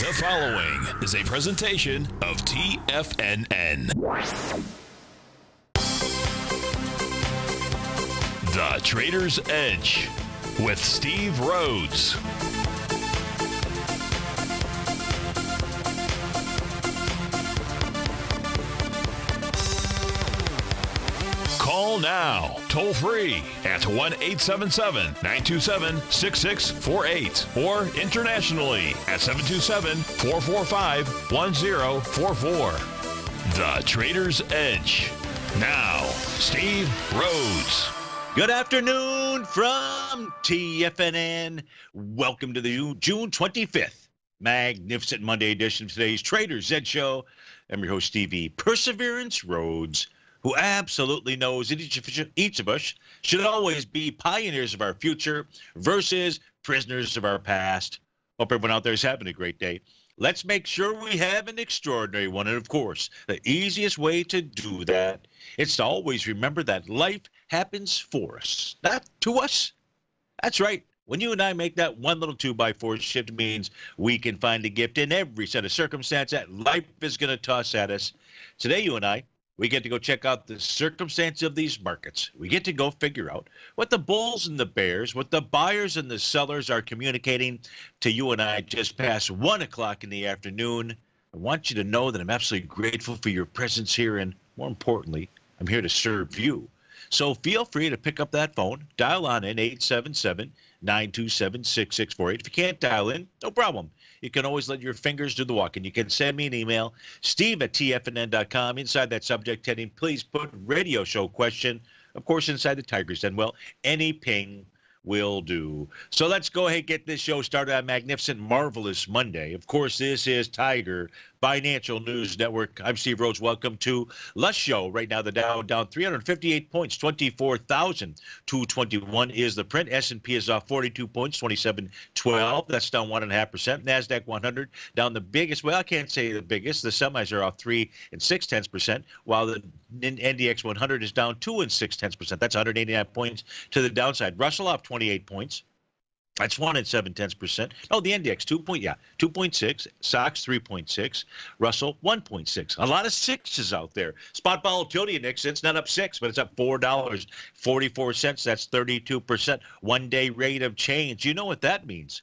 The following is a presentation of TFNN. The Trader's Edge with Steve Rhodes. Call now, toll free at 1-877-927-6648 or internationally at 727-445-1044. The Trader's Edge. Now, Steve Rhodes. Good afternoon from TFNN. Welcome to the June 25th magnificent Monday edition of today's Trader's Edge Show. I'm your host, Stevie Perseverance Rhodes, who absolutely knows that each of us should always be pioneers of our future versus prisoners of our past. Hope everyone out there is having a great day. Let's make sure we have an extraordinary one. And, of course, the easiest way to do that is to always remember that life happens for us, not to us. That's right. When you and I make that one little 2x4 shift, it means we can find a gift in every set of circumstance that life is going to toss at us. Today, you and I, we get to go check out the circumstance of these markets. We get to go figure out what the bulls and the bears, what the buyers and the sellers are communicating to you and I just past 1 o'clock in the afternoon. I want you to know that I'm absolutely grateful for your presence here, and more importantly, I'm here to serve you. So feel free to pick up that phone, dial on in 877-927-6648. If you can't dial in, no problem. You can always let your fingers do the walking. You can send me an email, steve@tfnn.com. Inside that subject heading, please put radio show question. Of course, inside the Tigers Den. Well, any ping will do. So let's go ahead and get this show started on magnificent, marvelous Monday. Of course, this is Tiger Financial News Network. I'm Steve Rhodes. Welcome to Lush Show. Right now, the Dow down 358 points, 24,221 is the print. S&P is off 42 points, 2712. That's down 1.5%. NASDAQ 100 down the biggest. Well, I can't say the biggest. The semis are off 3 6/10%, while the NDX 100 is down 2 6/10%. That's 189 points to the downside. Russell off 28 points. That's 1 7/10%. Oh, the index 2.6. SOX 3.6. Russell 1.6. A lot of sixes out there. Spot volatility index, it's not up 6, but it's up $4.44. That's 32%. 1-day rate of change. You know what that means?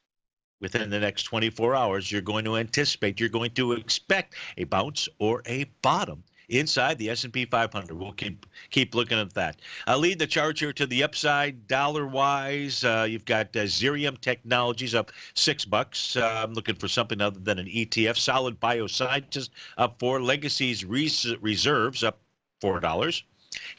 Within the next 24 hours, you're going to anticipate, you're going to expect a bounce or a bottom inside the S&P 500. We'll keep looking at that. I'll lead the charge here to the upside dollar-wise. You've got Xerium Technologies up $6. I'm looking for something other than an ETF. Solid Biosciences up 4. Legacy's Reserves up $4.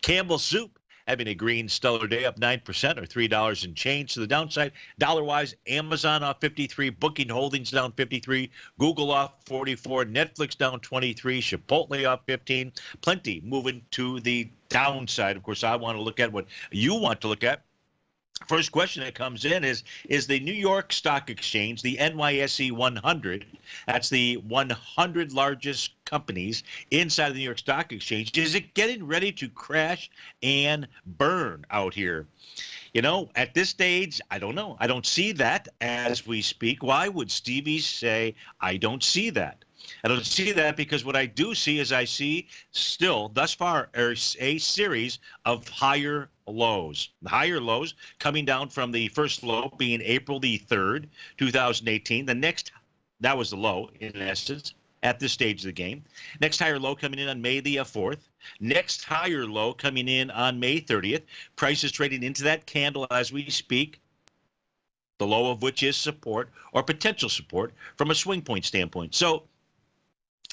Campbell Soup having a green stellar day, up 9% or $3 and change to the downside. Dollar-wise, Amazon off 53, Booking Holdings down 53, Google off 44, Netflix down 23, Chipotle off 15. Plenty moving to the downside. Of course, I want to look at what you want to look at. First question that comes in is the New York Stock Exchange, the NYSE 100, that's the 100 largest companies inside of the New York Stock Exchange, is it getting ready to crash and burn out here? You know, at this stage, I don't know. I don't see that as we speak. Why would Stevie say I don't see that? I don't see that because what I do see is I see still, thus far, a series of higher lows. The higher lows coming down from the first low being April the 3rd, 2018. The next, that was the low, in essence, at this stage of the game. Next higher low coming in on May the 4th. Next higher low coming in on May 30th. Prices trading into that candle as we speak, the low of which is support or potential support from a swing point standpoint. So,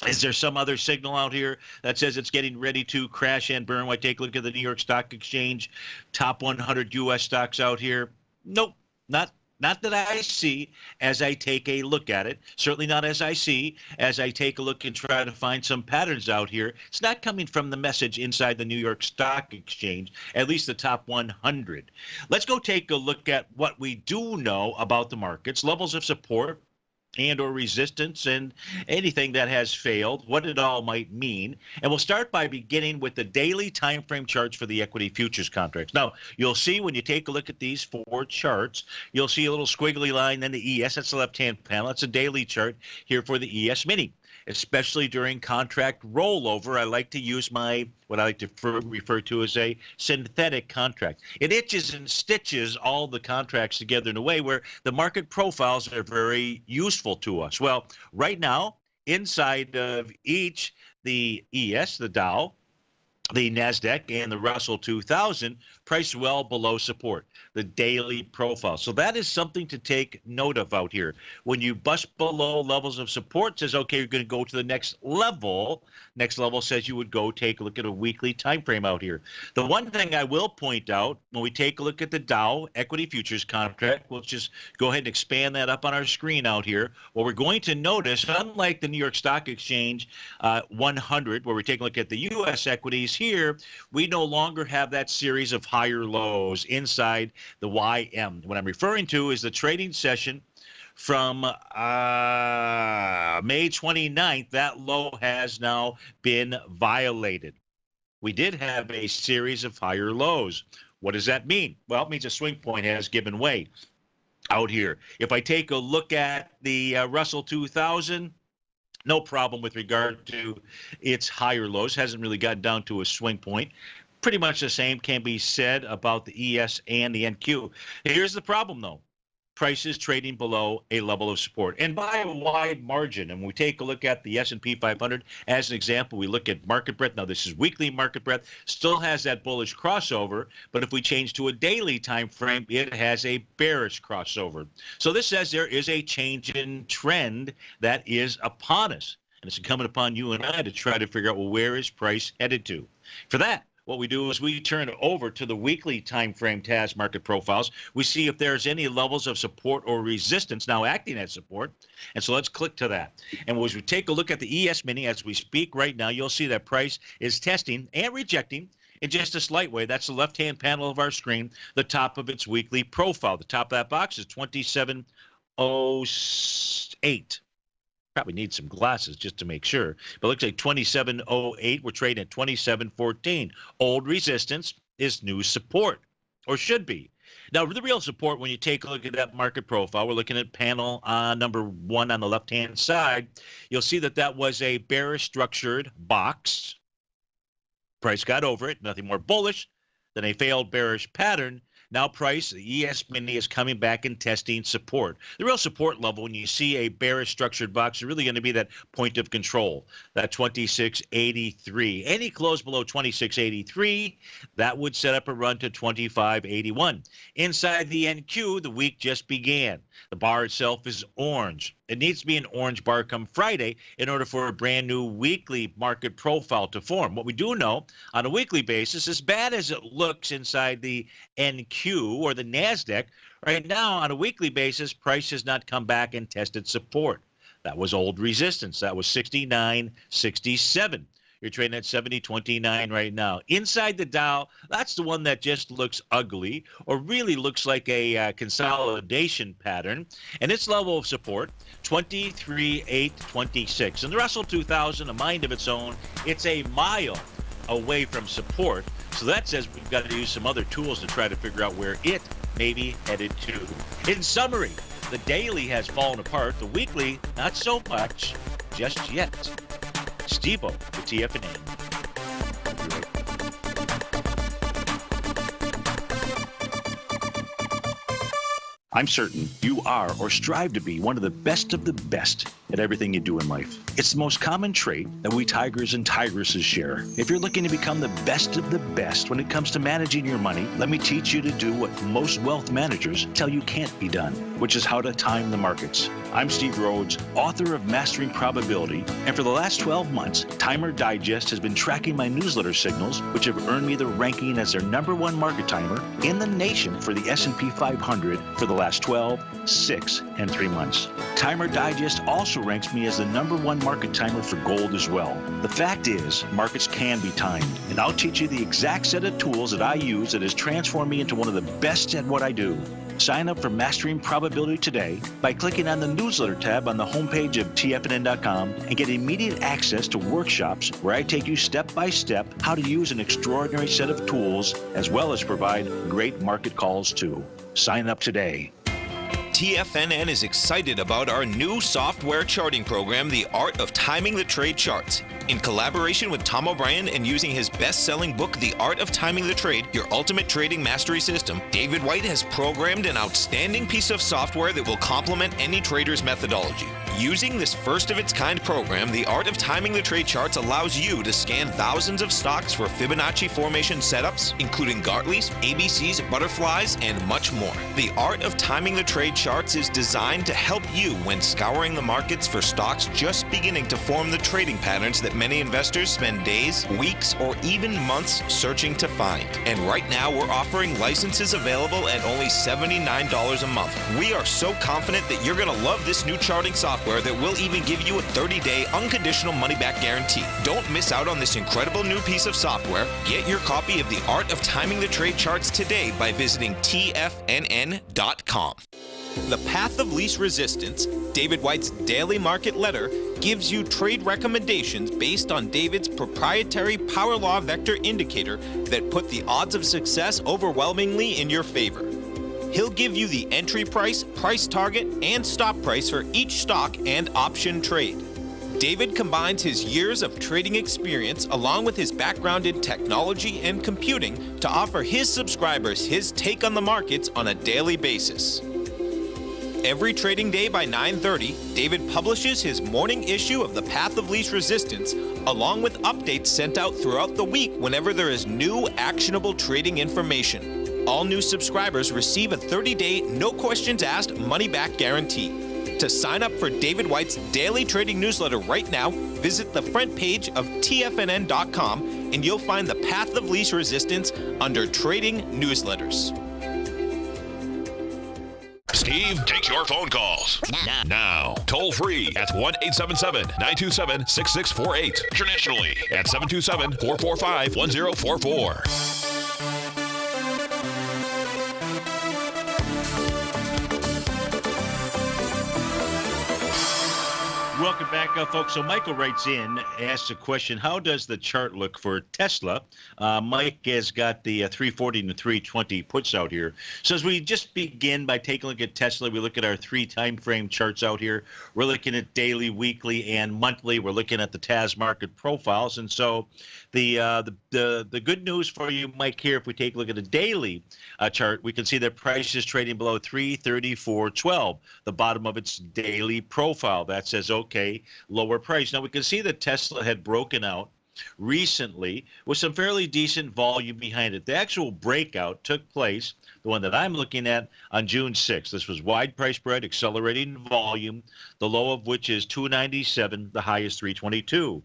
is there some other signal out here that says it's getting ready to crash and burn? Why take a look at the New York Stock Exchange, top 100 U.S. stocks out here? Nope, not that I see as I take a look at it. Certainly not as I see as I take a look and try to find some patterns out here. It's not coming from the message inside the New York Stock Exchange, at least the top 100. Let's go take a look at what we do know about the markets, levels of support, and or resistance and anything that has failed, what it all might mean. And we'll start by beginning with the daily time frame charts for the equity futures contracts. Now, you'll see when you take a look at these 4 charts, you'll see a little squiggly line, then the ES, that's the left-hand panel. That's a daily chart here for the ES mini. Especially during contract rollover, I like to use what I like to refer to as a synthetic contract. It itches and stitches all the contracts together in a way where the market profiles are very useful to us. Well, right now, inside of each, the ES, the Dow, the NASDAQ, and the Russell 2000 priced well below support, the daily profile. So that is something to take note of out here. When you bust below levels of support, it says, okay, you're going to go to the next level. Next level says you would go take a look at a weekly time frame out here. The one thing I will point out, when we take a look at the Dow equity futures contract, we'll just go ahead and expand that up on our screen out here. What we're going to notice, unlike the New York Stock Exchange 100, where we take a look at the U.S. equities, here we no longer have that series of higher lows inside the YM. What I'm referring to is the trading session from May 29th. That low has now been violated. We did have a series of higher lows. What does that mean? Well, it means a swing point has given way out here. If I take a look at the Russell 2000, no problem with regard to its higher lows. Hasn't really gotten down to a swing point. Pretty much the same can be said about the ES and the NQ. Here's the problem, though. Prices trading below a level of support, and by a wide margin. And when we take a look at the S&P 500 as an example, we look at market breadth. Now, this is weekly market breadth, still has that bullish crossover, but if we change to a daily time frame, it has a bearish crossover. So this says there is a change in trend that is upon us, and it's incumbent upon you and I to try to figure out, well, where is price headed to? For that, what we do is we turn over to the weekly time frame TAS market profiles. We see if there's any levels of support or resistance now acting as support. And so let's click to that. And as we take a look at the ES mini as we speak right now, you'll see that price is testing and rejecting in just a slight way. That's the left-hand panel of our screen, the top of its weekly profile. The top of that box is 2708. Probably need some glasses just to make sure. But it looks like 2708. We're trading at 2714. Old resistance is new support, or should be. Now, the real support, when you take a look at that market profile, we're looking at panel number 1 on the left-hand side. You'll see that that was a bearish structured box. Price got over it. Nothing more bullish than a failed bearish pattern. Now price, the ES mini is coming back and testing support. The real support level, when you see a bearish structured box, is really going to be that point of control, that 2683. Any close below 2683, that would set up a run to 2581. Inside the NQ, the week just began. The bar itself is orange. It needs to be an orange bar come Friday in order for a brand new weekly market profile to form. What we do know on a weekly basis, as bad as it looks inside the NQ or the NASDAQ, right now on a weekly basis, price has not come back and tested support. That was old resistance. That was 69.67. You're trading at 70.29 right now. Inside the Dow, that's the one that just looks ugly or really looks like a consolidation pattern. And its level of support, 23.826. And the Russell 2000, a mind of its own, it's a mile away from support. So that says we've got to use some other tools to try to figure out where it may be headed to. In summary, the daily has fallen apart. The weekly, not so much just yet. Steve-O with TFNN. I'm certain you are or strive to be one of the best at everything you do in life. It's the most common trait that we tigers and tigresses share. If you're looking to become the best of the best when it comes to managing your money, let me teach you to do what most wealth managers tell you can't be done, which is how to time the markets. I'm Steve Rhodes, author of Mastering Probability, and for the last 12 months, Timer Digest has been tracking my newsletter signals, which have earned me the ranking as their #1 market timer in the nation for the S&P 500 for the last 12, 6, and 3 months. Timer Digest also ranks me as the #1 market timer for gold as well. The fact is, markets can be timed, and I'll teach you the exact set of tools that I use that has transformed me into one of the best at what I do. Sign up for Mastering Probability today by clicking on the newsletter tab on the homepage of TFNN.com and get immediate access to workshops where I take you step by step how to use an extraordinary set of tools as well as provide great market calls too. Sign up today. TFNN is excited about our new software charting program, The Art of Timing the Trade Charts. In collaboration with Tom O'Brien and using his best-selling book, The Art of Timing the Trade, Your Ultimate Trading Mastery System, David White has programmed an outstanding piece of software that will complement any trader's methodology. Using this first-of-its-kind program, The Art of Timing the Trade Charts allows you to scan thousands of stocks for Fibonacci formation setups, including Gartleys, ABCs, butterflies, and much more. The Art of Timing the Trade Charts is designed to help you when scouring the markets for stocks just beginning to form the trading patterns that many investors spend days, weeks, or even months searching to find. And right now, we're offering licenses available at only $79 a month. We are so confident that you're going to love this new charting software that will even give you a 30-day unconditional money-back guarantee. Don't miss out on this incredible new piece of software. Get your copy of The Art of Timing the Trade Charts today by visiting TFNN.com. The Path of Least Resistance, David White's daily market letter, gives you trade recommendations based on David's proprietary power law vector indicator that put the odds of success overwhelmingly in your favor. He'll give you the entry price, price target, and stop price for each stock and option trade. David combines his years of trading experience along with his background in technology and computing to offer his subscribers his take on the markets on a daily basis. Every trading day by 9:30, David publishes his morning issue of The Path of Least Resistance, along with updates sent out throughout the week whenever there is new actionable trading information. All new subscribers receive a 30-day, no questions asked money-back guarantee. To sign up for David White's daily trading newsletter right now, visit the front page of TFNN.com and you'll find The Path of Least Resistance under Trading Newsletters. Steve takes your phone calls now. Toll free at 1-877-927-6648. Internationally at 727-445-1044. Welcome back, folks. So Michael writes in, asks a question, how does the chart look for Tesla? Mike has got the 340 and the 320 puts out here. So as we just begin by taking a look at Tesla, we look at our 3 time frame charts out here. We're looking at daily, weekly, and monthly. We're looking at the TAS market profiles. And so the good news for you, Mike, here, if we take a look at a daily chart, we can see that price is trading below 334.12, the bottom of its daily profile. That says, okay, lower price. Now, we can see that Tesla had broken out recently with some fairly decent volume behind it. The actual breakout took place, the one that I'm looking at, on June 6th. This was wide price spread, accelerating volume, the low of which is 297, the high is 322.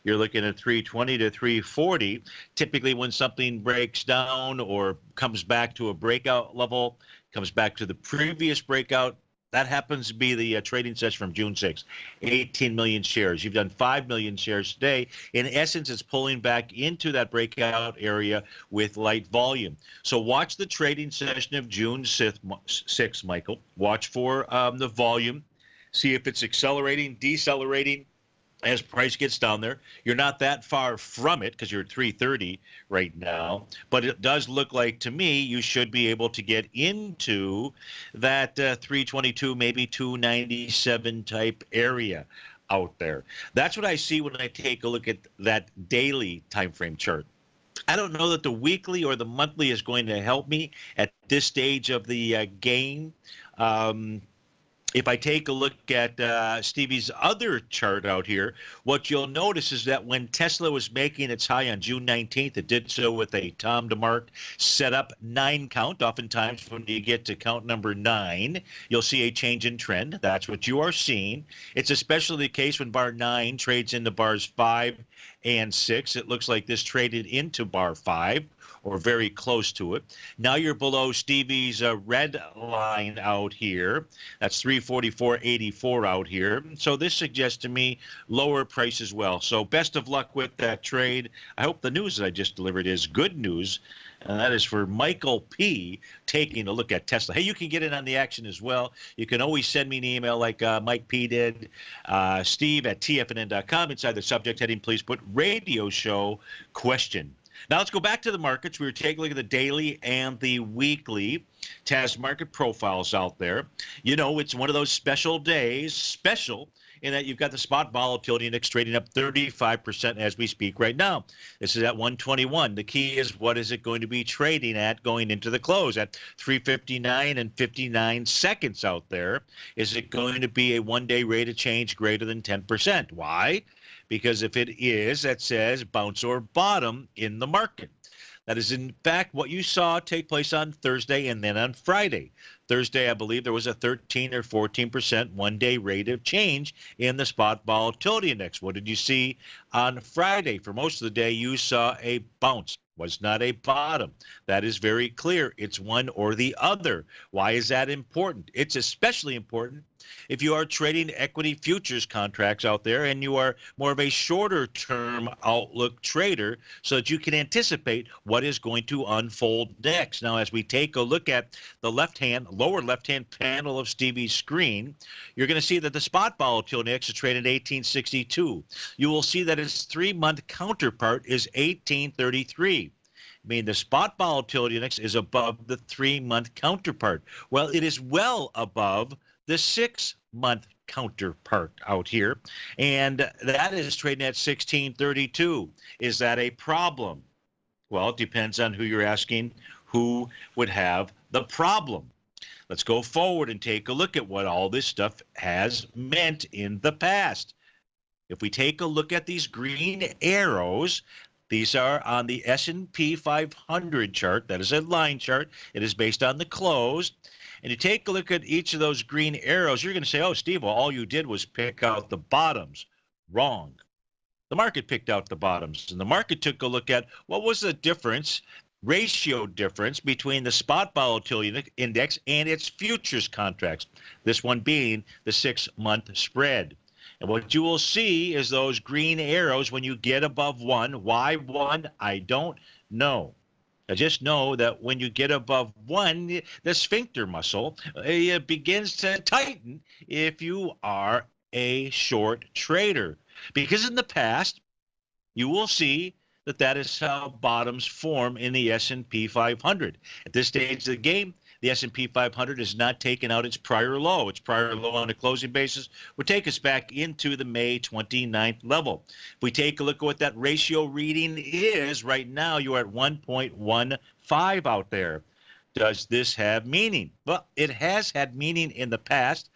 You're looking at 320 to 340. Typically, when something breaks down or comes back to a breakout level, comes back to the previous breakout, that happens to be the trading session from June 6th, 18 million shares. You've done 5 million shares today. In essence, it's pulling back into that breakout area with light volume. So watch the trading session of June 6th, Michael. Watch for the volume. See if it's accelerating, decelerating as price gets down there. You're not that far from it because you're at 330 right now, but it does look like, to me, you should be able to get into that 322, maybe 297 type area out there. That's what I see when I take a look at that daily time frame chart. I don't know that the weekly or the monthly is going to help me at this stage of the game. If I take a look at Stevie's other chart out here, what you'll notice is that when Tesla was making its high on June 19th, it did so with a Tom DeMark setup 9 count. Oftentimes when you get to count number 9, you'll see a change in trend. That's what you are seeing. It's especially the case when bar 9 trades into bars 5 and 6. It looks like this traded into bar 5. Or very close to it. Now you're below Stevie's red line out here. That's 344.84 out here. So this suggests to me lower price as well. So best of luck with that trade. I hope the news that I just delivered is good news And that is for Michael P. taking a look at Tesla. Hey, you can get in on the action as well. You can always send me an email like Mike P. did. Steve at TFNN.com. Inside the subject heading, please put radio show question. Now let's go back to the markets. We were taking a look at the daily and the weekly TAS market profiles out there. You know, it's one of those special days, special in that you've got the spot volatility index trading up 35% as we speak right now. This is at 121. The key is, what is it going to be trading at going into the close at 359 and 59 seconds out there? Is it going to be a one-day rate of change greater than 10%? Why? Because if it is, that says bounce or bottom in the market. That is, in fact, what you saw take place on Thursday and then on Friday. Thursday, I believe there was a 13 or 14% one-day rate of change in the spot volatility index. What did you see on Friday? For most of the day, you saw a bounce. Was not a bottom. That is very clear. It's one or the other. Why is that important? It's especially important if you are trading equity futures contracts out there and you are more of a shorter term outlook trader, so that you can anticipate what is going to unfold next. Now, as we take a look at the lower left-hand panel of Stevie's screen, you're going to see that the spot volatility index is traded at 1862. You will see that its 3-month counterpart is 1833. I mean, the spot volatility index is above the 3-month counterpart. Well, it is well above the 6-month counterpart out here, and that is trading at 1632. Is that a problem? Well, it depends on who you're asking who would have the problem. Let's go forward and take a look at what all this stuff has meant in the past. If we take a look at these green arrows, these are on the S&P 500 chart. That is a line chart. It is based on the close. And you take a look at each of those green arrows, you're going to say, oh, Steve, well, all you did was pick out the bottoms. Wrong. The market picked out the bottoms. And the market took a look at what was the difference, ratio difference, between the spot volatility index and its futures contracts, this one being the 6-month spread. And what you will see is those green arrows when you get above 1. Why 1? I don't know. I just know that when you get above 1, the sphincter muscle begins to tighten if you are a short trader. Because in the past, you will see that that is how bottoms form in the S&P 500. At this stage of the game, the S&P 500 has not taken out its prior low. Its prior low on a closing basis would take us back into the May 29th level. If we take a look at what that ratio reading is, right now you are at 1.15 out there. Does this have meaning? Well, it has had meaning in the past.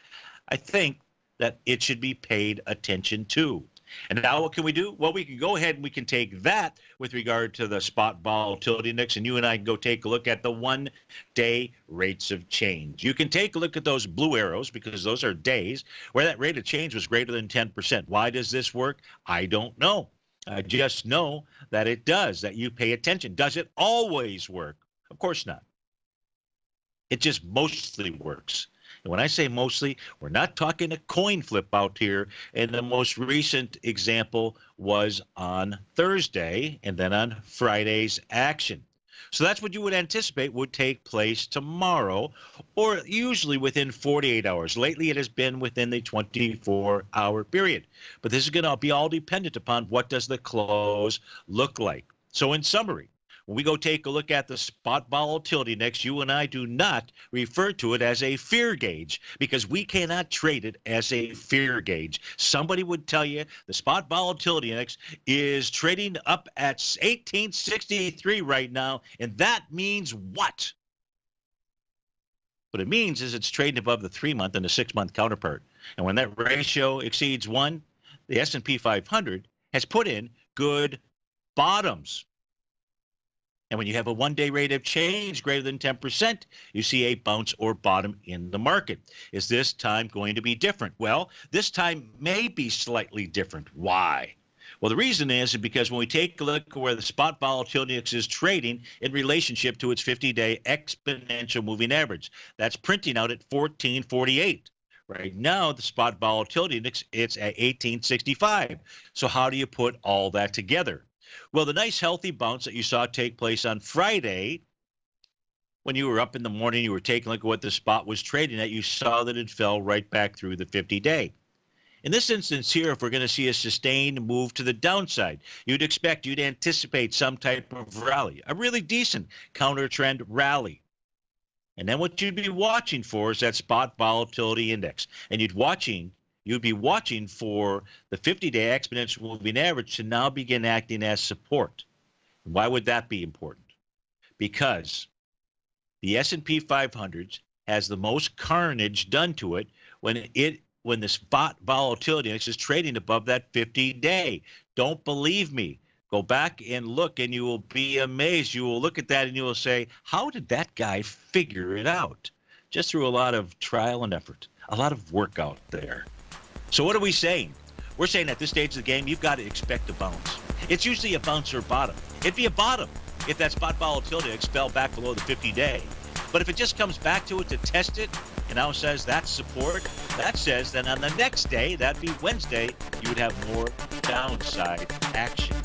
I think that it should be paid attention to. And now what can we do? Well, we can go ahead and we can take that with regard to the spot volatility index, and you and I can go take a look at the one-day rates of change. You can take a look at those blue arrows because those are days where that rate of change was greater than 10%. Why does this work? I don't know. I just know that it does, that you pay attention. Does it always work? Of course not. It just mostly works. And when I say mostly, we're not talking a coin flip out here. And the most recent example was on Thursday and then on Friday's action. So that's what you would anticipate would take place tomorrow, or usually within 48 hours. Lately, it has been within the 24-hour period. But this is going to be all dependent upon what does the close look like. So in summary, when we go take a look at the spot volatility index, you and I do not refer to it as a fear gauge because we cannot trade it as a fear gauge. Somebody would tell you the spot volatility index is trading up at 1863 right now, and that means what? What it means is it's trading above the 3-month and the 6-month counterpart. And when that ratio exceeds 1, the S&P 500 has put in good bottoms. And when you have a one-day rate of change greater than 10%, you see a bounce or bottom in the market. Is this time going to be different? Well, this time may be slightly different. Why? Well, the reason is because when we take a look at where the spot volatility index is trading in relationship to its 50-day exponential moving average, that's printing out at 1448. Right now, the spot volatility index, it's at 1865. So how do you put all that together? Well, the nice healthy bounce that you saw take place on Friday, when you were up in the morning, you were taking a look at what the spot was trading at, you saw that it fell right back through the 50-day. In this instance here, if we're going to see a sustained move to the downside, you'd anticipate some type of rally, a really decent counter trend rally. And then what you'd be watching for is that spot volatility index. And you'd be watching for the 50-day exponential moving average to now begin acting as support. Why would that be important? Because the S&P 500 has the most carnage done to it when the spot volatility index is trading above that 50-day. Don't believe me? Go back and look, and you will be amazed. You will look at that, and you will say, how did that guy figure it out? Just through a lot of trial and effort, a lot of work out there. So what are we saying? We're saying at this stage of the game, you've got to expect a bounce. It's usually a bounce or bottom. It'd be a bottom if that spot volatility index fell back below the 50-day. But if it just comes back to it to test it and now says that's support, that says then on the next day, that'd be Wednesday, you would have more downside action.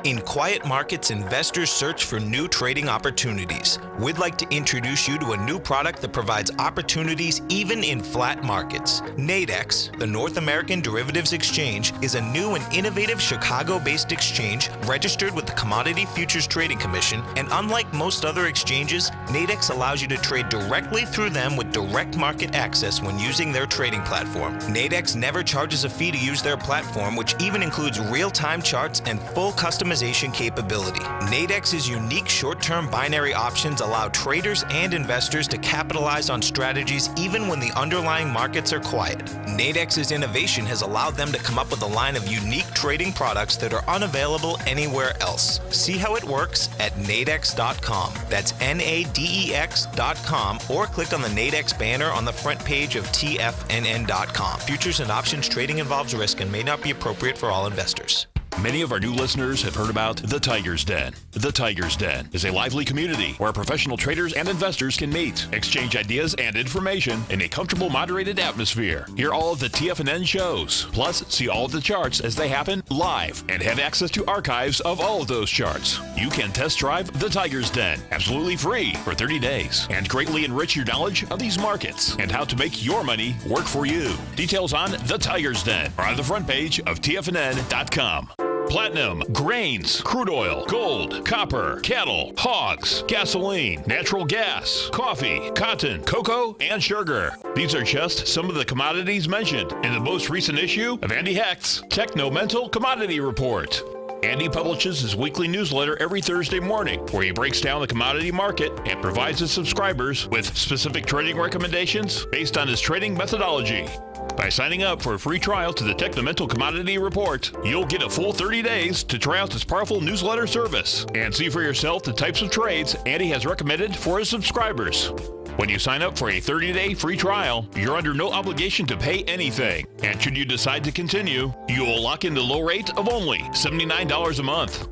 In quiet markets, investors search for new trading opportunities. We'd like to introduce you to a new product that provides opportunities even in flat markets. Nadex, the North American Derivatives Exchange, is a new and innovative Chicago-based exchange registered with the Commodity Futures Trading Commission, and unlike most other exchanges, Nadex allows you to trade directly through them with direct market access when using their trading platform. Nadex never charges a fee to use their platform, which even includes real-time charts and full customization capability. Nadex's unique short-term binary options allow traders and investors to capitalize on strategies even when the underlying markets are quiet. Nadex's innovation has allowed them to come up with a line of unique trading products that are unavailable anywhere else. See how it works at nadex.com. That's NADEX.com, or click on the Nadex banner on the front page of TFNN.com. Futures and options trading involves risk and may not be appropriate for all investors. Many of our new listeners have heard about the Tiger's Den. The Tiger's Den is a lively community where professional traders and investors can meet, exchange ideas and information in a comfortable, moderated atmosphere. Hear all of the TFNN shows, plus see all of the charts as they happen live, and have access to archives of all of those charts. You can test drive the Tiger's Den absolutely free for 30 days and greatly enrich your knowledge of these markets and how to make your money work for you. Details on the Tiger's Den are on the front page of TFNN.com. Platinum, grains, crude oil, gold, copper, cattle, hogs, gasoline, natural gas, coffee, cotton, cocoa, and sugar. These are just some of the commodities mentioned in the most recent issue of Andy Hecht's Techno-Mental Commodity Report. Andy publishes his weekly newsletter every Thursday morning, where he breaks down the commodity market and provides his subscribers with specific trading recommendations based on his trading methodology. By signing up for a free trial to the Techno-Mental Commodity Report, you'll get a full 30 days to try out this powerful newsletter service and see for yourself the types of trades Andy has recommended for his subscribers. When you sign up for a 30-day free trial, you're under no obligation to pay anything. And should you decide to continue, you will lock in the low rate of only $79 a month.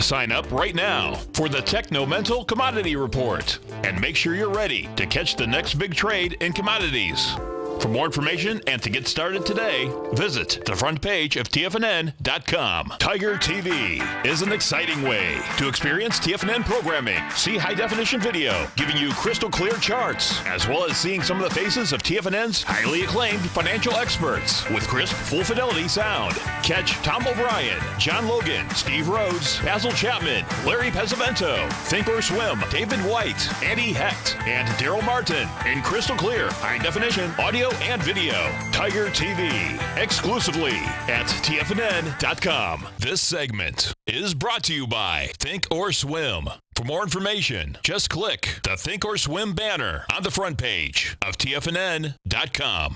Sign up right now for the Techno-Mental Commodity Report and make sure you're ready to catch the next big trade in commodities. For more information and to get started today, visit the front page of TFNN.com. Tiger TV is an exciting way to experience TFNN programming. See high-definition video, giving you crystal clear charts, as well as seeing some of the faces of TFNN's highly acclaimed financial experts with crisp, full-fidelity sound. Catch Tom O'Brien, John Logan, Steve Rhodes, Basil Chapman, Larry Pesavento, Think or Swim, David White, Andy Hecht, and Daryl Martin in crystal clear, high-definition audio and video. Tiger TV, exclusively at TFNN.com. This segment is brought to you by Think or Swim. For more information, just click the Think or Swim banner on the front page of TFNN.com.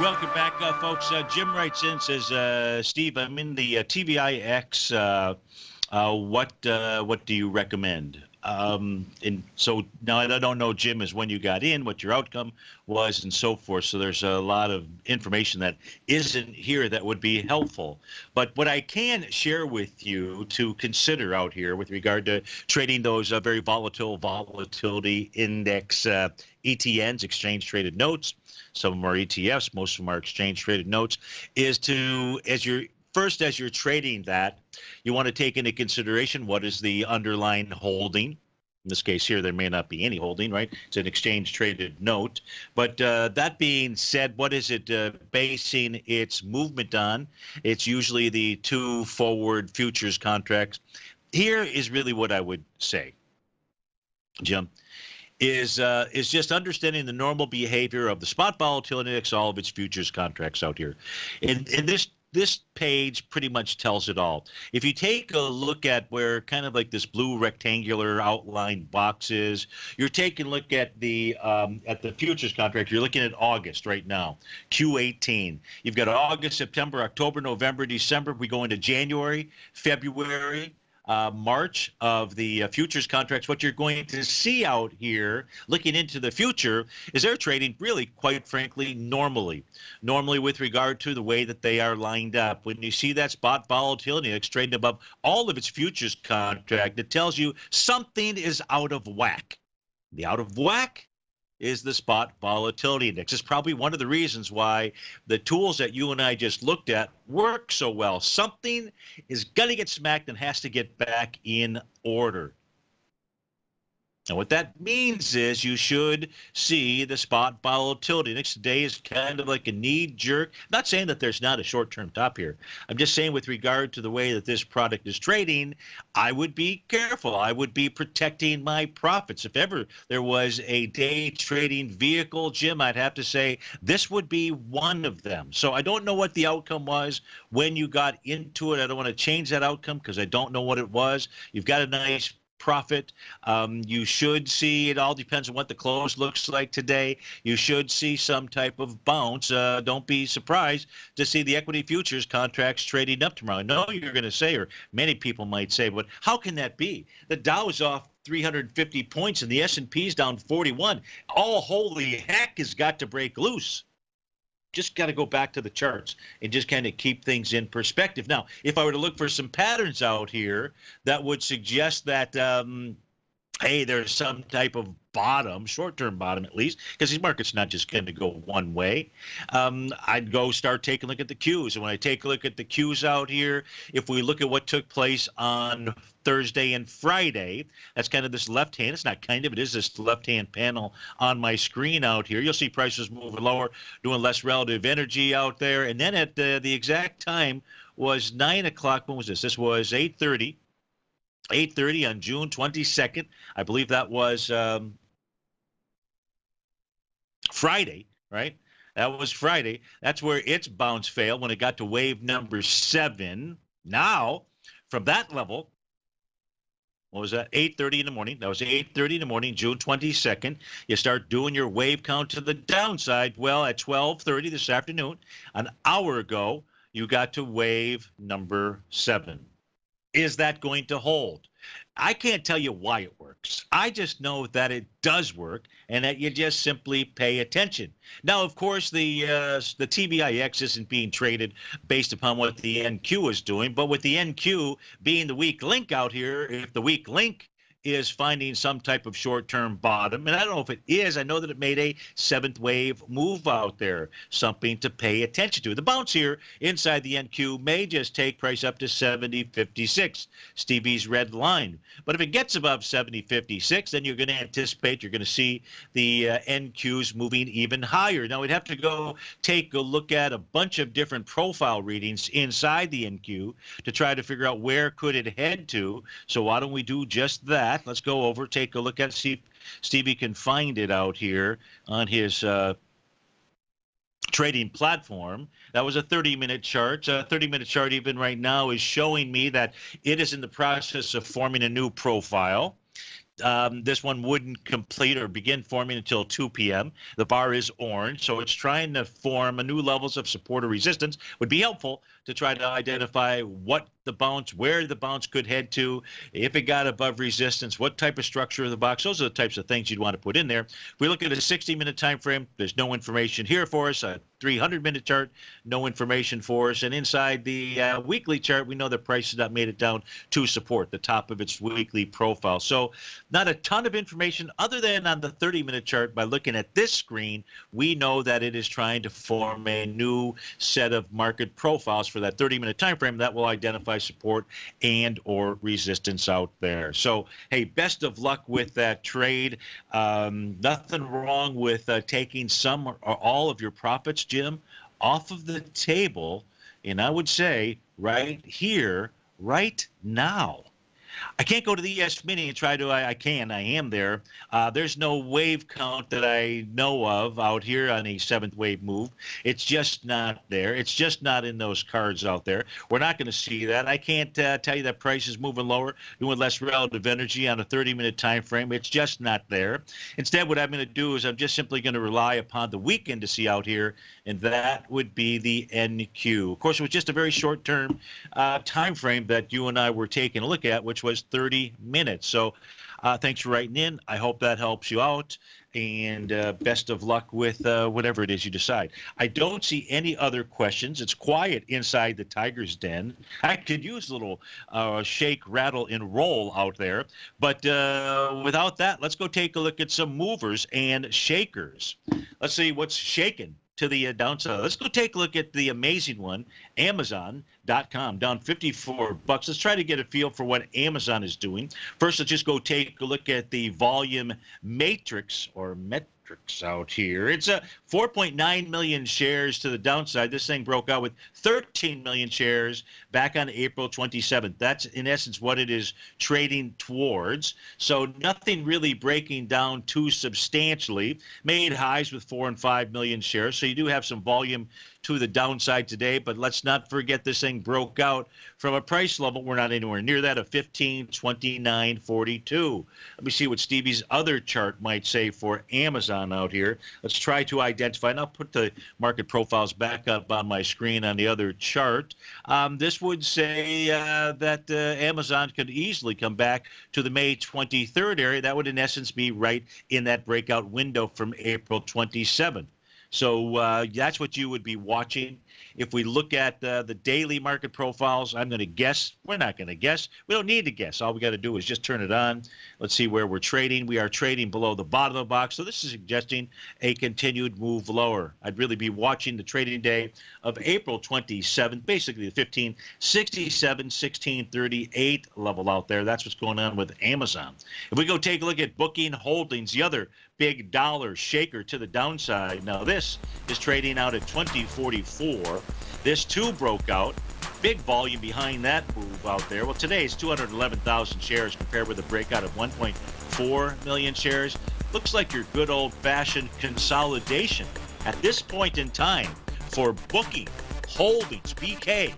Welcome back, folks. Jim writes in, says, Steve, I'm in the TVIX. What do you recommend? And so now I don't know, Jim, is when you got in, what your outcome was, and so forth. So there's a lot of information that isn't here that would be helpful. But what I can share with you to consider out here with regard to trading those very volatile volatility index ETNs, exchange traded notes, some of them are ETFs, most of them are exchange traded notes, is to, as you're trading that, you want to take into consideration what is the underlying holding. In this case here, there may not be any holding, right? It's an exchange traded note. But that being said, what is it basing its movement on? It's usually the 2 forward futures contracts. Here is really what I would say, Jim, is just understanding the normal behavior of the spot volatility index, all of its futures contracts out here. And this page pretty much tells it all. If you take a look at where kind of like this blue rectangular outline box is, you're taking a look at the futures contract. You're looking at August right now, Q18. You've got August, September, October, November, December. We go into January, February, March of the futures contracts. What you're going to see out here, looking into the future, is they're trading really, quite frankly, normally with regard to the way that they are lined up. When you see that spot volatility index trading above all of its futures contract, it tells you something is out of whack. The out of whack is the spot volatility index. It's probably one of the reasons why the tools that you and I just looked at work so well. Something is going to get smacked and has to get back in order. And what that means is you should see the spot volatility index today is kind of like a knee-jerk. I'm not saying that there's not a short-term top here. I'm just saying with regard to the way that this product is trading, I would be careful. I would be protecting my profits. If ever there was a day trading vehicle, Jim, I'd have to say this would be one of them. So I don't know what the outcome was when you got into it. I don't want to change that outcome because I don't know what it was. You've got a nice profit. You should see, it all depends on what the close looks like today. You should see some type of bounce. Don't be surprised to see the equity futures contracts trading up tomorrow. I know you're going to say, or many people might say, but how can that be? The Dow is off 350 points and the S&P's down 41. All holy heck has got to break loose. Just got to go back to the charts and just kind of keep things in perspective. Now, if I were to look for some patterns out here that would suggest that, hey, there's some type of bottom, short-term bottom at least, because these markets not just going to go one way, I'd go start taking a look at the Qs. And when I take a look at the Qs out here, if we look at what took place on Thursday and Friday, that's kind of this left hand. It's not kind of, it is this left-hand panel on my screen out here. You'll see prices moving lower, doing less relative energy out there. And then at the exact time was 9 o'clock. When was this? This was 8:30 on June 22nd. I believe that was Friday, right? That was Friday. That's where its bounce failed when it got to wave number 7. Now, from that level, what was that? 8:30 in the morning. That was 8:30 in the morning, June 22nd. You start doing your wave count to the downside. Well, at 12:30 this afternoon, an hour ago, you got to wave number 7. Is that going to hold? I can't tell you why it works. I just know that it does work and that you just simply pay attention. Now, of course, the TBIX isn't being traded based upon what the NQ is doing, but with the NQ being the weak link out here, if the weak link is finding some type of short-term bottom, and I don't know if it is. I know that it made a 7th wave move out there, something to pay attention to. The bounce here inside the NQ may just take price up to 70.56, Stevie's red line. But if it gets above 70.56, then you're going to anticipate you're going to see the NQs moving even higher. Now, we'd have to go take a look at a bunch of different profile readings inside the NQ to try to figure out where could it head to. So why don't we do just that? Let's go over, take a look at, see if Stevie can find it out here on his trading platform. That was a 30-minute chart. A 30-minute chart even right now is showing me that it is in the process of forming a new profile. This one wouldn't complete or begin forming until 2 p.m. The bar is orange, so it's trying to form a new levels of support or resistance. Would be helpful to try to identify what the bounce, where the bounce could head to, if it got above resistance, what type of structure of the box. Those are the types of things you'd want to put in there. If we look at a 60-minute time frame, there's no information here for us. A 300-minute chart, no information for us. And inside the weekly chart, we know the price has not made it down to support the top of its weekly profile. So not a ton of information other than on the 30-minute chart. By looking at this screen, we know that it is trying to form a new set of market profiles for that 30-minute time frame that will identify support and or resistance out there. So, hey, best of luck with that trade. Nothing wrong with taking some or all of your profits, Jim, off of the table, and I would say right here, right now. I can't go to the ES Mini and try to, I am there. There's no wave count that I know of out here on a 7th wave move. It's just not there. It's just not in those cards out there. We're not going to see that. I can't tell you that price is moving lower, doing less relative energy on a 30-minute time frame. It's just not there. Instead, what I'm going to do is I'm just simply going to rely upon the weekend to see out here, and that would be the NQ. Of course, it was just a very short-term time frame that you and I were taking a look at, which was 30 minutes. So thanks for writing in. I hope that helps you out, and best of luck with whatever it is you decide. I don't see any other questions. It's quiet inside the Tiger's Den. I could use a little shake, rattle, and roll out there. But without that, let's go take a look at some movers and shakers. Let's see what's shaking to the downside. Let's go take a look at the amazing one, Amazon.com, down 54 bucks. Let's try to get a feel for what Amazon is doing. First, let's just go take a look at the volume matrix or metrics out here. It's 4.9 million shares to the downside. This thing broke out with 13 million shares back on April 27th. That's in essence what it is trading towards. So nothing really breaking down too substantially. Made highs with 4 and 5 million shares. So you do have some volume to the downside today, but let's not forget this thing broke out from a price level. We're not anywhere near that of 1529.42. Let me see what Stevie's other chart might say for Amazon out here. Let's try to identify, and I'll put the market profiles back up on my screen on the other chart. This would say that Amazon could easily come back to the May 23rd area. That would in essence be right in that breakout window from April 27th. So that's what you would be watching. If we look at the daily market profiles, I'm going to guess. We're not going to guess. We don't need to guess. All we got to do is just turn it on. Let's see where we're trading. We are trading below the bottom of the box. So this is suggesting a continued move lower. I'd really be watching the trading day of April 27th, basically the 1567, 1638 level out there. That's what's going on with Amazon. If we go take a look at Booking Holdings, the other big dollar shaker to the downside. Now this is trading out at 2044. This too broke out. Big volume behind that move out there. Well, today it's 211,000 shares compared with a breakout of 1.4 million shares. Looks like your good old-fashioned consolidation at this point in time for Booking Holdings, BKNG.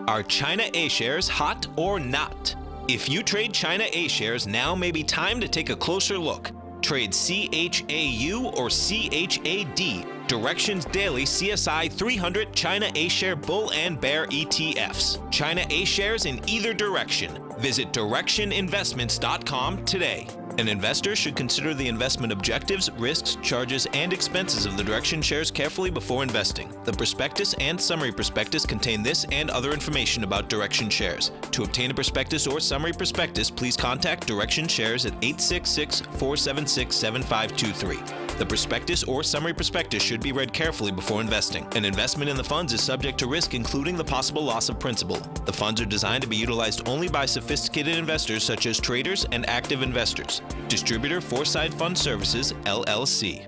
Are China A-shares hot or not? If you trade China A-shares, now may be time to take a closer look. Trade CHAU or CHAD, Directions Daily CSI 300 China A-share Bull and Bear ETFs. China A-shares in either direction. Visit directioninvestments.com today. An investor should consider the investment objectives, risks, charges, and expenses of the Direction shares carefully before investing. The prospectus and summary prospectus contain this and other information about Direction shares. To obtain a prospectus or summary prospectus, please contact Direction shares at 866-476-7523. The prospectus or summary prospectus should be read carefully before investing. An investment in the funds is subject to risk, including the possible loss of principal. The funds are designed to be utilized only by sophisticated investors such as traders and active investors. Distributor Foresight Fund Services, LLC.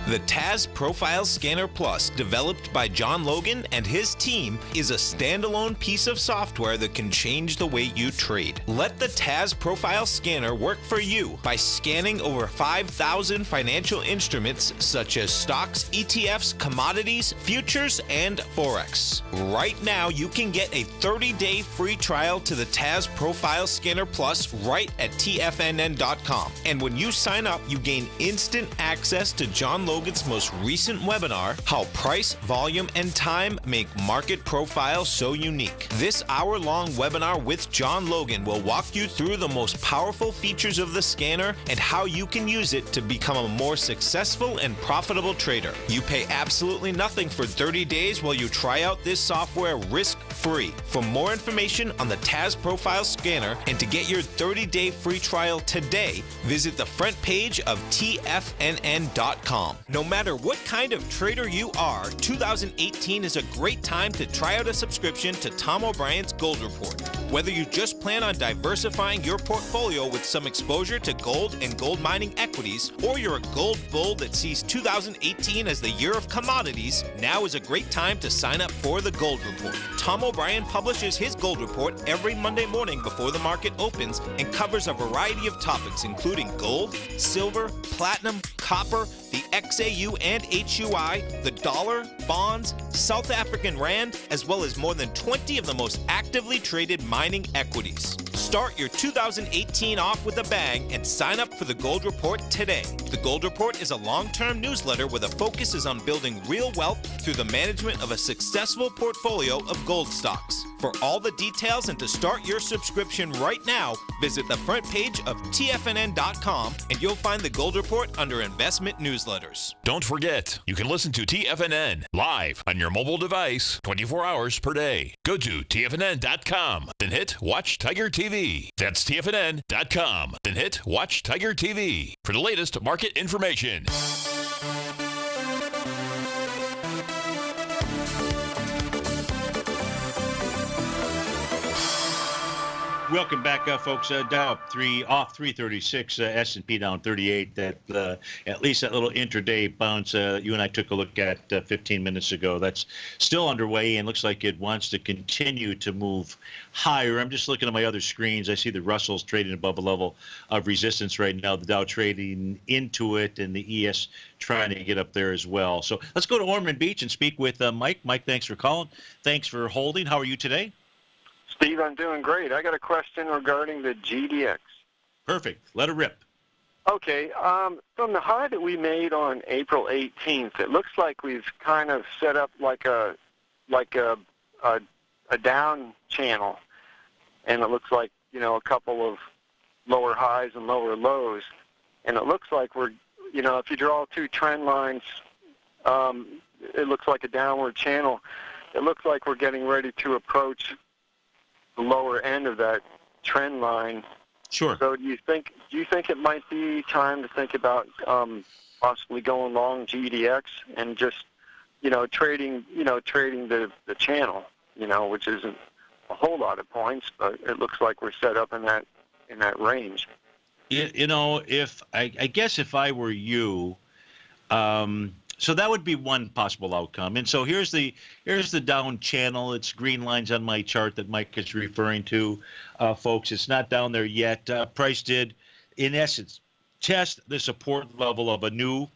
The TAS Profile Scanner Plus, developed by John Logan and his team, is a standalone piece of software that can change the way you trade. Let the TAS Profile Scanner work for you by scanning over 5,000 financial instruments such as stocks, ETFs, commodities, futures, and Forex. Right now, you can get a 30-day free trial to the TAS Profile Scanner Plus right at TFNN.com. And when you sign up, you gain instant access to John Logan's most recent webinar, How Price, Volume, and Time Make Market Profile So Unique. This hour-long webinar with John Logan will walk you through the most powerful features of the scanner and how you can use it to become a more successful and profitable trader. You pay absolutely nothing for 30 days while you try out this software risk-free. For more information on the TAS Profile Scanner and to get your 30-day free trial today, visit the front page of TFNN.com. No matter what kind of trader you are, 2018 is a great time to try out a subscription to Tom O'Brien's Gold Report. Whether you just plan on diversifying your portfolio with some exposure to gold and gold mining equities, or you're a gold bull that sees 2018 as the year of commodities, now is a great time to sign up for the Gold Report. Tom O'Brien publishes his Gold Report every Monday morning before the market opens and covers a variety of topics including gold, silver, platinum, copper, the XAU and HUI, the dollar, bonds, South African rand, as well as more than 20 of the most actively traded mining equities. Start your 2018 off with a bang and sign up for the Gold Report today. The Gold Report is a long-term newsletter where the focus is on building real wealth through the management of a successful portfolio of gold stocks. For all the details and to start your subscription right now, visit the front page of TFNN.com and you'll find the Gold Report under Investment Newsletters. Don't forget, you can listen to TFNN live on your mobile device 24 hours per day. Go to TFNN.com, then hit Watch Tiger TV. That's TFNN.com, then hit Watch Tiger TV for the latest market information. Welcome back, folks. Dow up off 336. S&P down 38. That at least that little intraday bounce you and I took a look at 15 minutes ago. That's still underway and looks like it wants to continue to move higher. I'm just looking at my other screens. I see the Russell's trading above a level of resistance right now. The Dow trading into it, and the ES trying to get up there as well. So let's go to Ormond Beach and speak with Mike. Mike, thanks for calling. Thanks for holding. How are you today? Steve, I'm doing great. I got a question regarding the GDX. Perfect. Let it rip. Okay. From the high that we made on April 18th, it looks like we've kind of set up like a down channel, and it looks like, you know, a couple of lower highs and lower lows, and it looks like we're, you know, if you draw two trend lines, it looks like a downward channel. It looks like we're getting ready to approach the lower end of that trend line. Sure. So do you think it might be time to think about possibly going long GDX and just, you know, trading the channel, you know, which isn't a whole lot of points, but it looks like we're set up in that range. You know, if I guess if I were you, so that would be one possible outcome. And so here's the down channel. It's green lines on my chart that Mike is referring to, folks. It's not down there yet. Price did, in essence, test the support level of a new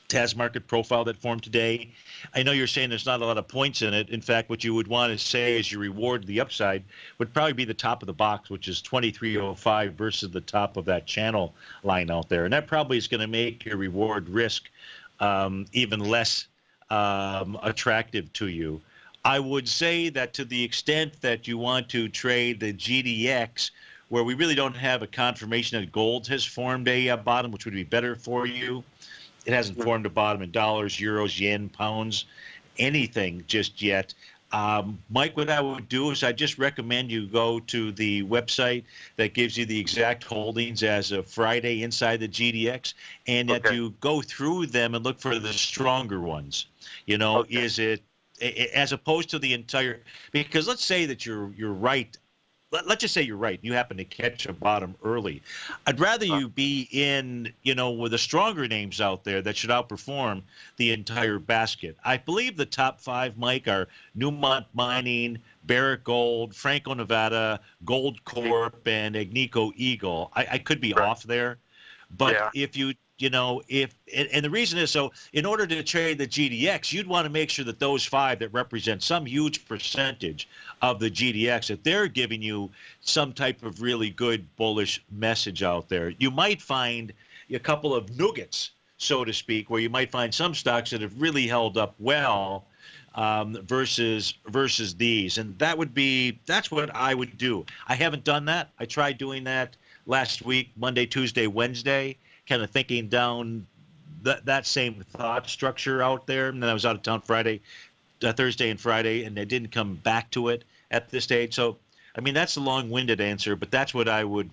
TAS market profile that formed today. I know you're saying there's not a lot of points in it. In fact, what you would want to say as you reward the upside would probably be the top of the box, which is 2305 versus the top of that channel line out there. And that probably is going to make your reward risk even less attractive to you. I would say that to the extent that you want to trade the GDX, where we really don't have a confirmation that gold has formed a bottom, which would be better for you. It hasn't formed a bottom in dollars, euros, yen, pounds, anything just yet. Mike, what I would do is I just recommend you go to the website that gives you the exact holdings as of Friday inside the GDX, and that you go through them and look for the stronger ones. You know, is it as opposed to the entire? Because let's say that you're right let's just say you're right. You happen to catch a bottom early. I'd rather you be in, with the stronger names out there that should outperform the entire basket. I believe the top 5, Mike, are Newmont Mining, Barrick Gold, Franco-Nevada, Gold Corp, and Agnico Eagle. I could be off there, but if you and the reason is, so in order to trade the GDX, you'd want to make sure that those 5 that represent some huge percentage of the GDX, that they're giving you some type of really good bullish message out there. You might find a couple of nuggets, so to speak, where you might find some stocks that have really held up well versus these. And that's what I would do. I haven't done that. I tried doing that last week, Monday, Tuesday, Wednesday, kind of thinking down that same thought structure out there. And then I was out of town Thursday and Friday, and I didn't come back to it at this stage. So, I mean, that's a long-winded answer, but that's what I would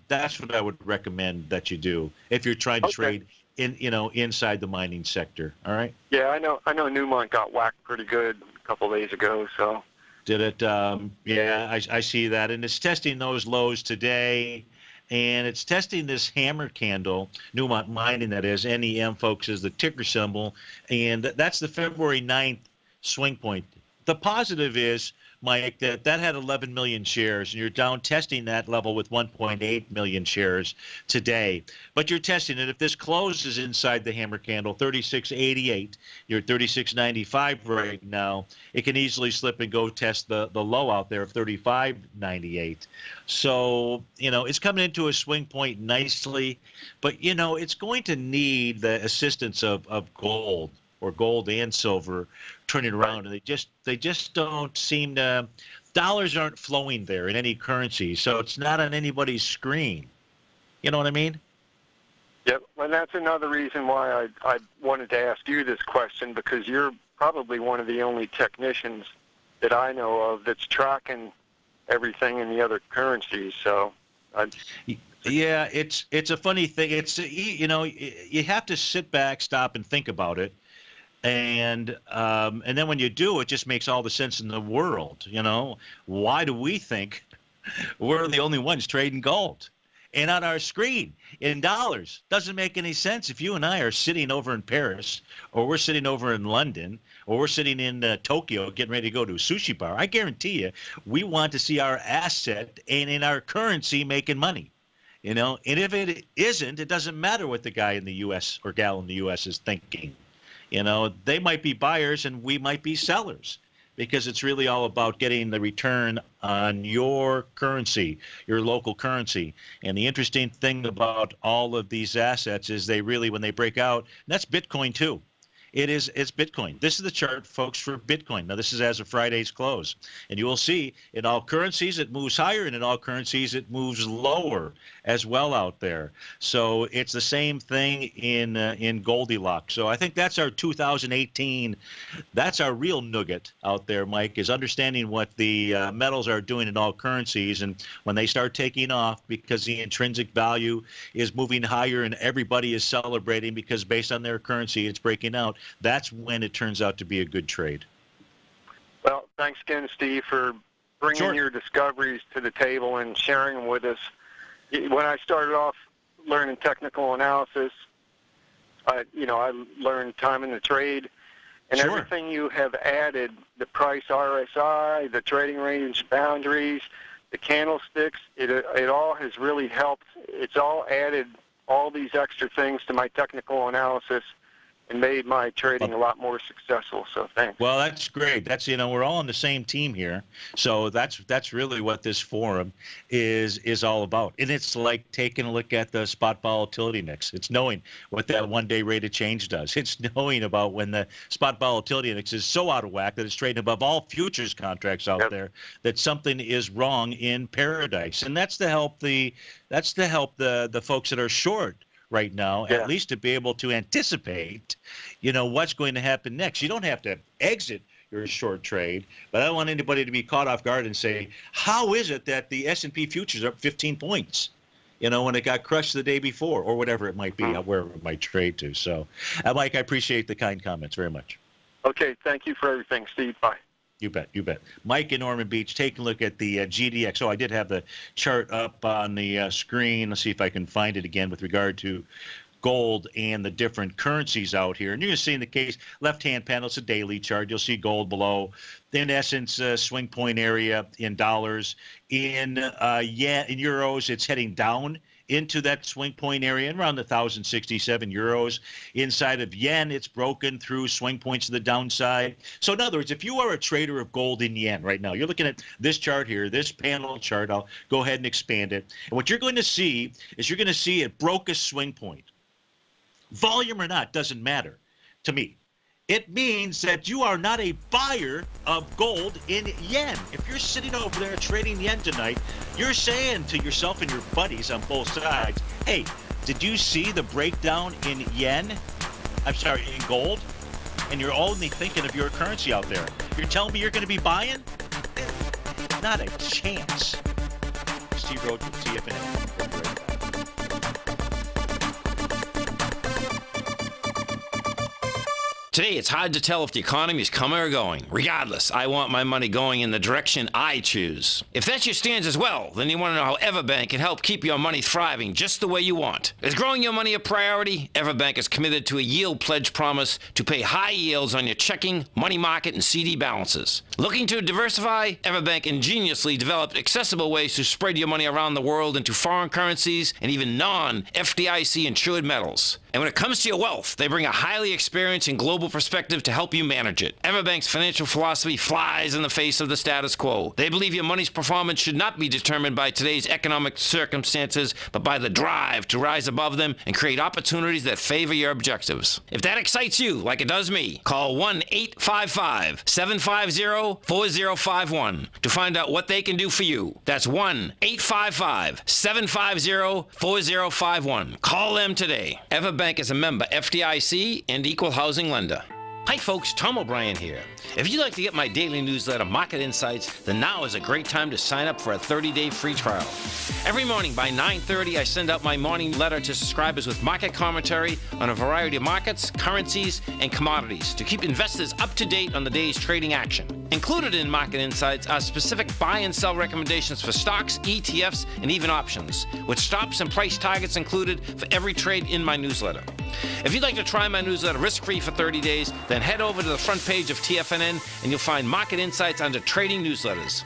recommend that you do if you're trying to trade inside the mining sector. All right. Yeah, I know Newmont got whacked pretty good a couple of days ago. So did it? I see that, and it's testing those lows today. And it's testing this hammer candle, Newmont Mining, that is, NEM, folks, is the ticker symbol. And that's the February 9th swing point. The positive is, Mike, that had 11 million shares, and you're down testing that level with 1.8 million shares today. But you're testing it. If this closes inside the hammer candle, 36.88, you're at 36.95 right now, it can easily slip and go test the low out there of 35.98. So, it's coming into a swing point nicely, but, it's going to need the assistance of gold, or gold and silver, turning around, and they just don't seem to. Dollars aren't flowing there in any currency, so it's not on anybody's screen. You know what I mean? Yep, and that's another reason why I wanted to ask you this question, because you're probably one of the only technicians that I know of that's tracking everything in the other currencies. So. Yeah, it's a funny thing. It's you have to sit back, stop, and think about it. And then when you do, it just makes all the sense in the world. Why do we think we're the only ones trading gold? And on our screen in dollars, doesn't make any sense. If you and I are sitting over in Paris, or we're sitting over in London, or we're sitting in Tokyo getting ready to go to a sushi bar, I guarantee you we want to see our asset and in our currency making money. And if it isn't, it doesn't matter what the guy in the U.S. or gal in the U.S. is thinking. They might be buyers and we might be sellers, because it's really all about getting the return on your currency, your local currency. And the interesting thing about all of these assets is they really, when they break out, and that's Bitcoin too. It's Bitcoin. This is the chart, folks, for Bitcoin. Now, this is as of Friday's close. And you will see in all currencies it moves higher, and in all currencies it moves lower as well out there. So it's the same thing in Goldilocks. So I think that's our 2018, that's our real nugget out there, Mike, is understanding what the metals are doing in all currencies. And when they start taking off, because the intrinsic value is moving higher and everybody is celebrating because based on their currency it's breaking out, that's when it turns out to be a good trade. Well, thanks again, Steve, for bringing your discoveries to the table and sharing them with us. When I started off learning technical analysis, I learned time in the trade, and everything you have added, the price RSI, the trading range boundaries, the candlesticks, it all has really helped. It's all added all these extra things to my technical analysis and made my trading a lot more successful. So thanks. Well, that's great. That's, we're all on the same team here. So that's really what this forum is all about. And it's like taking a look at the spot volatility index. It's knowing what that one-day rate of change does. It's knowing about when the spot volatility index is so out of whack that it's trading above all futures contracts out there, that something is wrong in paradise. And that's to help the folks that are short right now, at least to be able to anticipate, what's going to happen next. You don't have to exit your short trade, but I don't want anybody to be caught off guard and say, how is it that the S&P futures are up 15 points, when it got crushed the day before, or whatever it might be, wherever it might trade to. So, Mike, I appreciate the kind comments very much. Okay, thank you for everything, Steve. Bye. You bet, you bet. Mike in Norman Beach, take a look at the GDX. Oh, I did have the chart up on the screen. Let's see if I can find it again with regard to gold and the different currencies out here. And you're going to see in the case, left-hand panel, it's a daily chart. You'll see gold below. In essence, swing point area in dollars. In euros, it's heading down into that swing point area and around the 1,067 euros. Inside of yen, it's broken through swing points to the downside. So in other words, if you are a trader of gold in yen right now, you're looking at this chart here, this panel chart. I'll go ahead and expand it. And what you're going to see is you're going to see it broke a swing point. Volume or not doesn't matter to me. It means that you are not a buyer of gold in yen. If you're sitting over there trading yen tonight, you're saying to yourself and your buddies on both sides, hey, did you see the breakdown in yen? I'm sorry, in gold? And you're only thinking of your currency out there. You're telling me you're going to be buying? Not a chance. Steve Rhodes with TFNN. Today, it's hard to tell if the economy is coming or going. Regardless, I want my money going in the direction I choose. If that's your stance as well, then you want to know how Everbank can help keep your money thriving just the way you want. Is growing your money a priority? Everbank is committed to a yield pledge promise to pay high yields on your checking, money market, and CD balances. Looking to diversify? Everbank ingeniously developed accessible ways to spread your money around the world into foreign currencies and even non-FDIC insured metals. And when it comes to your wealth, they bring a highly experienced and global perspective to help you manage it. Everbank's financial philosophy flies in the face of the status quo. They believe your money's performance should not be determined by today's economic circumstances, but by the drive to rise above them and create opportunities that favor your objectives. If that excites you, like it does me, call 1-855-750-4051 to find out what they can do for you. That's 1-855-750-4051. Call them today. Everbank is a member FDIC and equal housing lender. Hi folks, Tom O'Brien here. If you'd like to get my daily newsletter, Market Insights, then now is a great time to sign up for a 30-day free trial. Every morning by 9:30, I send out my morning letter to subscribers with market commentary on a variety of markets, currencies, and commodities to keep investors up to date on the day's trading action. Included in Market Insights are specific buy and sell recommendations for stocks, ETFs, and even options, with stops and price targets included for every trade in my newsletter. If you'd like to try my newsletter risk-free for 30 days, then head over to the front page of TFNN and you'll find Market Insights under Trading Newsletters.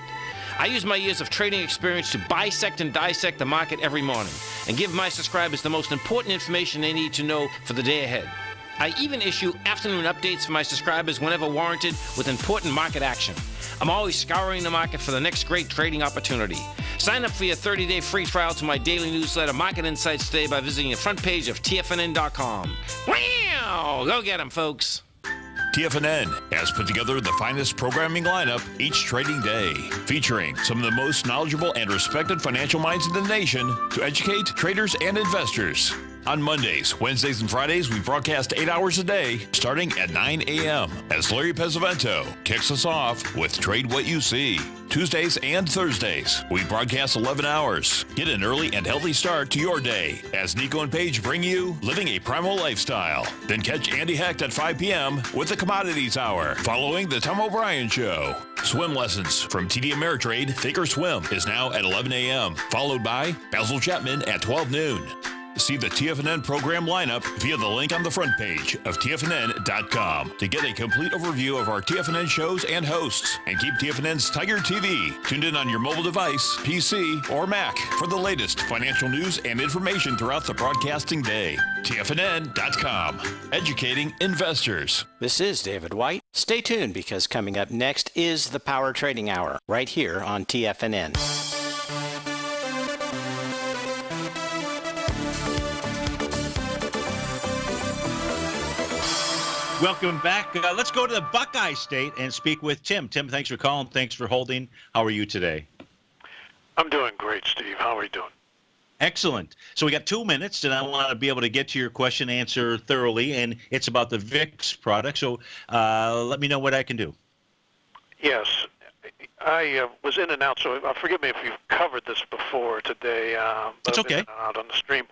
I use my years of trading experience to bisect and dissect the market every morning and give my subscribers the most important information they need to know for the day ahead. I even issue afternoon updates for my subscribers whenever warranted with important market action. I'm always scouring the market for the next great trading opportunity. Sign up for your 30-day free trial to my daily newsletter, Market Insights, today by visiting the front page of TFNN.com. Wow! Go get 'em, folks. TFNN has put together the finest programming lineup each trading day, featuring some of the most knowledgeable and respected financial minds in the nation to educate traders and investors. On Mondays, Wednesdays, and Fridays, we broadcast 8 hours a day, starting at 9 a.m. as Larry Pesavento kicks us off with Trade What You See. Tuesdays and Thursdays, we broadcast 11 hours. Get an early and healthy start to your day as Nico and Paige bring you Living a Primal Lifestyle. Then catch Andy Hecht at 5 p.m. with the Commodities Hour, following the Tom O'Brien Show. Swim lessons from TD Ameritrade Thinkorswim is now at 11 a.m., followed by Basil Chapman at 12 noon. See the TFNN program lineup via the link on the front page of TFNN.com to get a complete overview of our TFNN shows and hosts. And keep TFNN's Tiger TV tuned in on your mobile device, PC, or Mac for the latest financial news and information throughout the broadcasting day. TFNN.com, educating investors. This is David White. Stay tuned because coming up next is the Power Trading Hour right here on TFNN. Welcome back. Let's go to the Buckeye State and speak with Tim. Tim, thanks for calling. Thanks for holding. How are you today? I'm doing great, Steve. How are you doing? Excellent. So we got 2 minutes, and I want to be able to get to your question, answer thoroughly, and it's about the VIX product. So let me know what I can do. Yes. I was in and out, so forgive me if you've covered this before today. It's okay. In and out on the stream.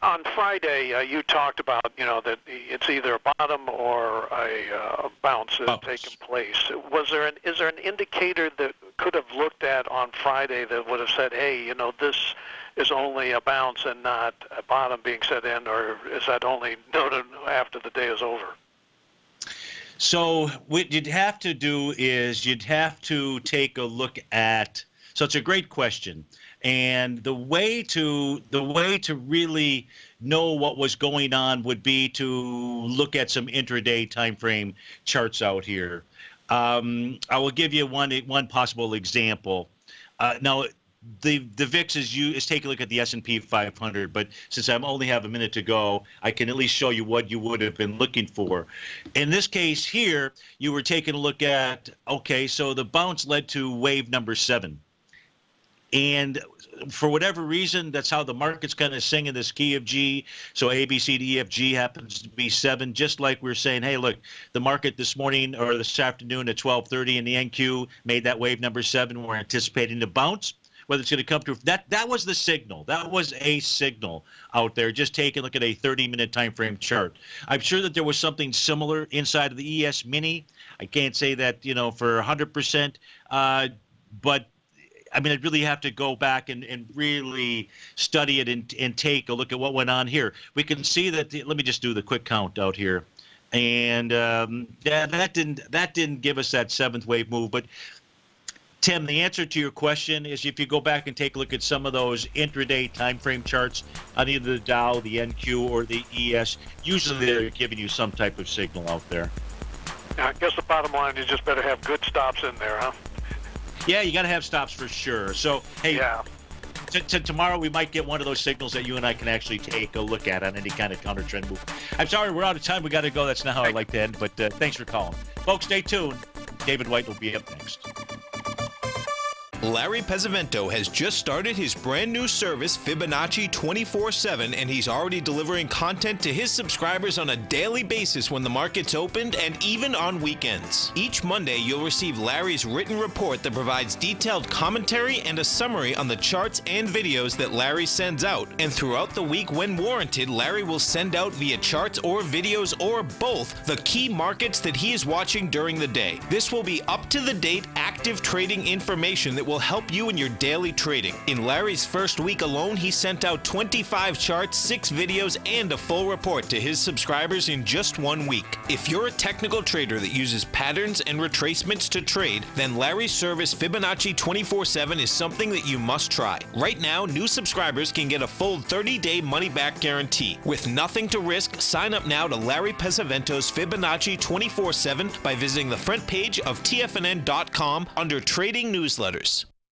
On Friday, you talked about, that it's either a bottom or a bounce has taken place. Is there an indicator that could have looked at on Friday that would have said, hey, this is only a bounce and not a bottom being set in, or is that only noted after the day is over? So what you'd have to do is you'd have to take a look at. So it's a great question, and the way to really know what was going on would be to look at some intraday time frame charts out here. I will give you one possible example. Now, the VIX is take a look at the S&P 500, but since I only have a minute to go, I can at least show you what you would have been looking for. In this case here, you were taking a look at, okay, so the bounce led to wave number 7. And for whatever reason, that's how the market's kind of singing this key of G. So A, B, C, D, E, F, G happens to be 7, just like we're saying, hey, look, the market this morning or this afternoon at 12:30 in the NQ made that wave number 7. We're anticipating the bounce. Whether it's going to come through, that was the signal. That was a signal out there. Just take a look at a 30-minute time frame chart. I'm sure that there was something similar inside of the ES Mini. I can't say that for 100%, but I mean, I'd really have to go back and really study it and take a look at what went on here. We can see that. Let me just do the quick count out here, and that didn't give us that 7th wave move, but. Tim, the answer to your question is if you go back and take a look at some of those intraday time frame charts on either the Dow, the NQ, or the ES, usually they're giving you some type of signal out there. Now, I guess the bottom line is just better have good stops in there, huh? Yeah, you got to have stops for sure. So, hey, tomorrow we might get one of those signals that you and I can actually take a look at on any kind of counter trend move. I'm sorry, we're out of time. We got to go. That's not how I like to end, but thanks for calling. Folks, stay tuned. David White will be up next. Larry Pesavento has just started his brand new service, Fibonacci 24/7, and he's already delivering content to his subscribers on a daily basis when the market's opened and even on weekends. Each Monday, you'll receive Larry's written report that provides detailed commentary and a summary on the charts and videos that Larry sends out. And throughout the week, when warranted, Larry will send out via charts or videos or both the key markets that he is watching during the day. This will be up-to-the-date, active trading information that will help you in your daily trading. In Larry's first week alone, he sent out 25 charts, 6 videos, and a full report to his subscribers in just 1 week. If you're a technical trader that uses patterns and retracements to trade, then Larry's service Fibonacci 24/7 is something that you must try. Right now, new subscribers can get a full 30-day money-back guarantee. With nothing to risk, sign up now to Larry Pesavento's Fibonacci 24/7 by visiting the front page of TFNN.com under Trading Newsletters.